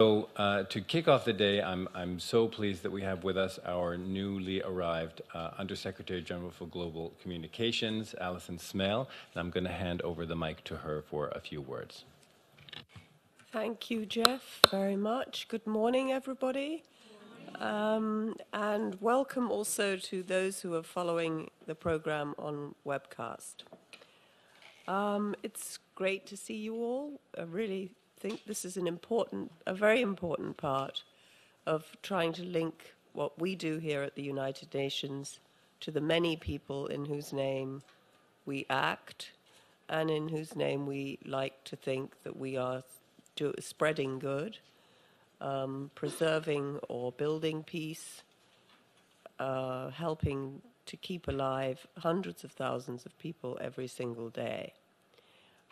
So to kick off the day, I'm so pleased that we have with us our newly arrived Undersecretary General for Global Communications, Alison Smale, and I'm going to hand over the mic to her for a few words. Thank you, Jeff, very much. Good morning, everybody. And welcome also to those who are following the program on webcast. It's great to see you all. I really think this is a very important part of trying to link what we do here at the United Nations to the many people in whose name we act and in whose name we like to think that we are spreading good, preserving or building peace, helping to keep alive hundreds of thousands of people every single day.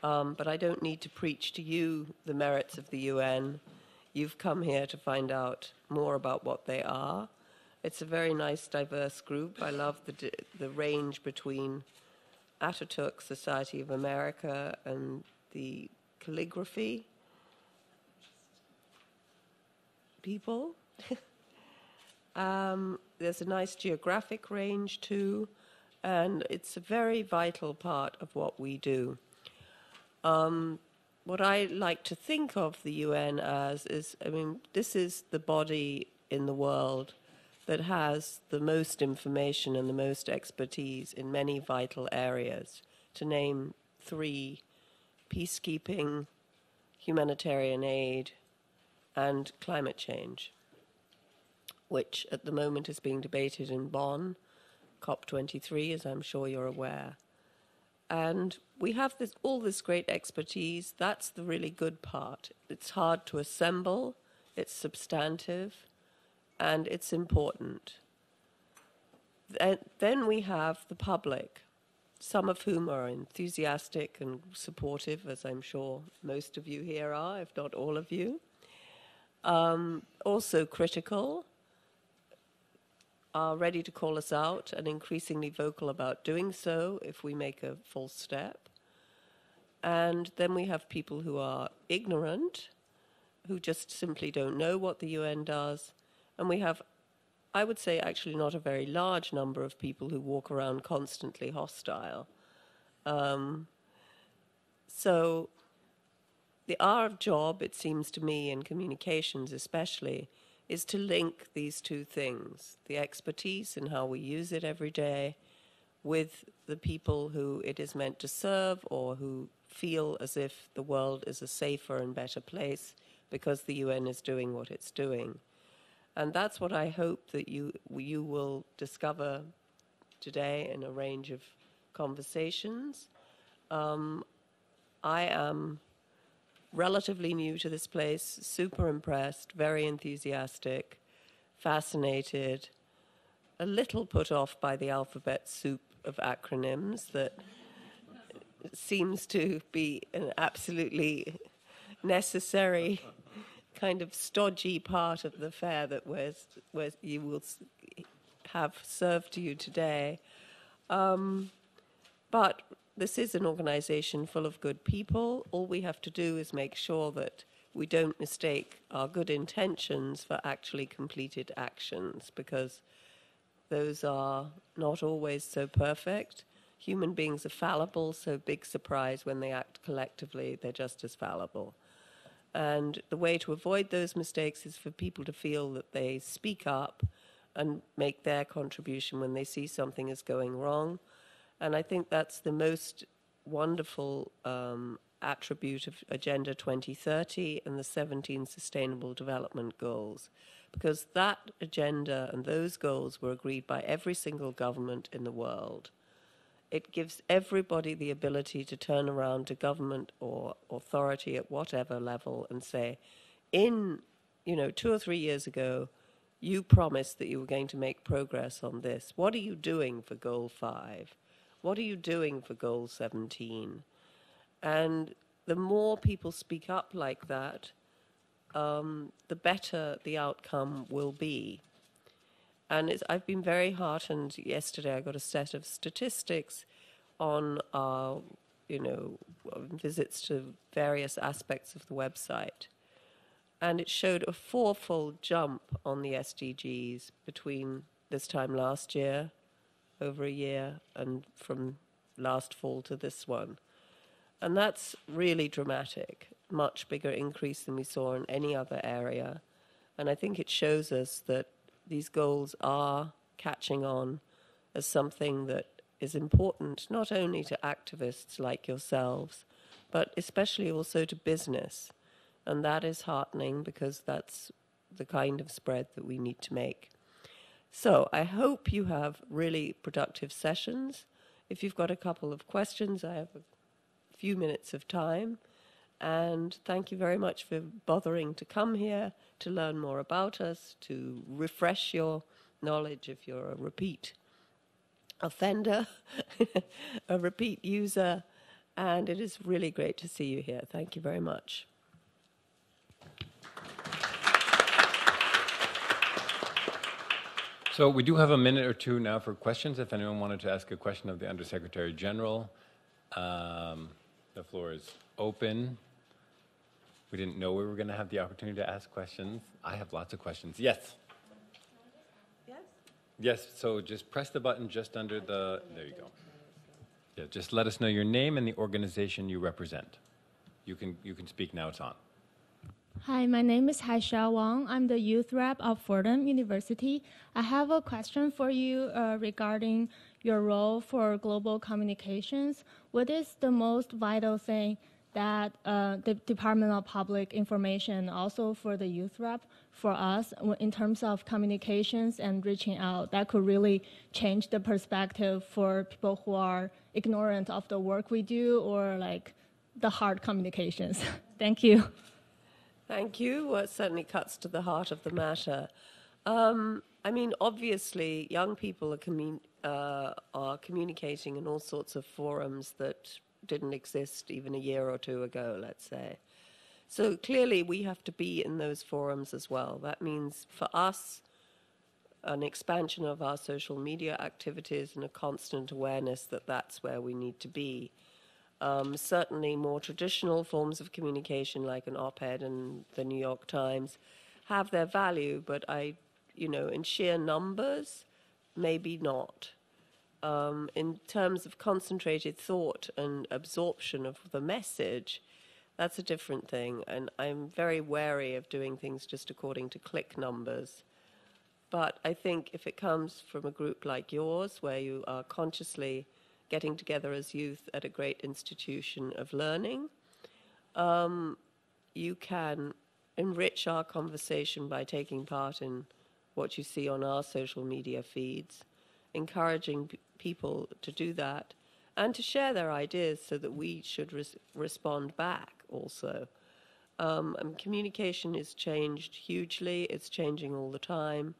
But I don't need to preach to you the merits of the UN. You've come here to find out more about what they are. It's a very nice, diverse group. I love the range between Ataturk Society of America and the calligraphy people. There's a nice geographic range too, and it's a very vital part of what we do. What I like to think of the UN as is, this is the body in the world that has the most information and the most expertise in many vital areas. To name three: peacekeeping, humanitarian aid, and climate change, which at the moment is being debated in Bonn, COP23, as I'm sure you're aware. And we have all this great expertise. That's the really good part. It's hard to assemble, it's substantive, and it's important. Then we have the public, some of whom are enthusiastic and supportive, as I'm sure most of you here are, if not all of you. Also critical, are ready to call us out and increasingly vocal about doing so if we make a false step. And then we have people who are ignorant, who just simply don't know what the UN does. And we have, I would say, actually not a very large number of people who walk around constantly hostile. So our job, it seems to me, in communications especially, is to link these two things, the expertise and how we use it every day, with the people who it is meant to serve or who feel as if the world is a safer and better place because the UN is doing what it's doing. And that's what I hope that you will discover today in a range of conversations. I am relatively new to this place, super impressed, very enthusiastic, fascinated, a little put off by the alphabet soup of acronyms that seems to be an absolutely necessary kind of stodgy part of the fare that you will have served to you today. But this is an organization full of good people. All we have to do is make sure that we don't mistake our good intentions for actually completed actions, because those are not always so perfect. Human beings are fallible, so big surprise when they act collectively, they're just as fallible. And the way to avoid those mistakes is for people to feel that they speak up and make their contribution when they see something is going wrong. And I think that's the most wonderful attribute of Agenda 2030 and the 17 Sustainable Development Goals, because that agenda and those goals were agreed by every single government in the world. It gives everybody the ability to turn around to government or authority at whatever level and say, 2 or 3 years ago, you promised that you were going to make progress on this. What are you doing for Goal 5? What are you doing for Goal 17? And the more people speak up like that, the better the outcome will be. And I've been very heartened. Yesterday I got a set of statistics on our, visits to various aspects of the website. And it showed a fourfold jump on the SDGs between this time last year, over a year, and from last fall to this one. And that's really dramatic, much bigger increase than we saw in any other area. And I think it shows us that these goals are catching on as something that is important not only to activists like yourselves, but especially also to business. And that is heartening because that's the kind of spread that we need to make. So I hope you have really productive sessions. If you've got a couple of questions, I have a few minutes of time. And thank you very much for bothering to come here to learn more about us, to refresh your knowledge if you're a repeat offender, a repeat user. And it is really great to see you here. Thank you very much. So we do have a minute or two now for questions. If anyone wanted to ask a question of the Undersecretary General, the floor is open. We didn't know we were going to have the opportunity to ask questions. I have lots of questions. Yes? Yes? Yes, so just press the button just under the, there you go. Yeah, just let us know your name and the organization you represent. You can speak now, it's on. Hi, my name is Haisha Wang. I'm the youth rep of Fordham University. I have a question for you regarding your role for global communications. What is the most vital thing that the Department of Public Information, also for the youth rep, for us in terms of communications and reaching out, that could really change the perspective for people who are ignorant of the work we do or like the hard communications? Thank you. Thank you. Well, it certainly cuts to the heart of the matter. I mean, obviously, young people are communicating in all sorts of forums that didn't exist even a year or two ago, let's say. So clearly, we have to be in those forums as well. That means, for us, an expansion of our social media activities and a constant awareness that that's where we need to be. Certainly more traditional forms of communication like an op-ed and the New York Times have their value, but in sheer numbers, maybe not. In terms of concentrated thought and absorption of the message, that's a different thing. And I'm very wary of doing things just according to click numbers. But I think if it comes from a group like yours, where you are consciously getting together as youth at a great institution of learning, you can enrich our conversation by taking part in what you see on our social media feeds, encouraging people to do that and to share their ideas so that we should respond back also. Communication is changed hugely. It's changing all the time.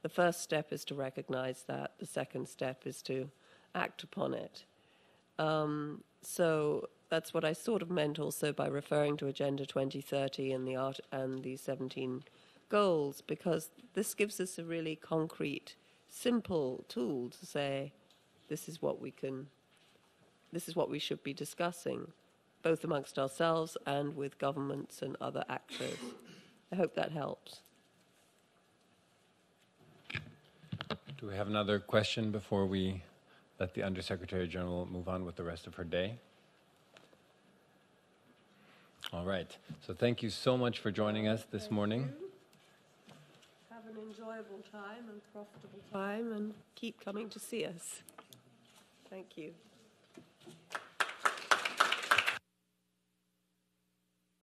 The first step is to recognize that. The second step is to act upon it. So that's what I sort of meant also by referring to Agenda 2030 and the 17 goals, because this gives us a really concrete, simple tool to say, this is what we should be discussing, both amongst ourselves and with governments and other actors. I hope that helps. Do we have another question before we let the Undersecretary General move on with the rest of her day? All right. So thank you so much for joining us this morning. Have an enjoyable time and profitable time, and keep coming to see us. Thank you.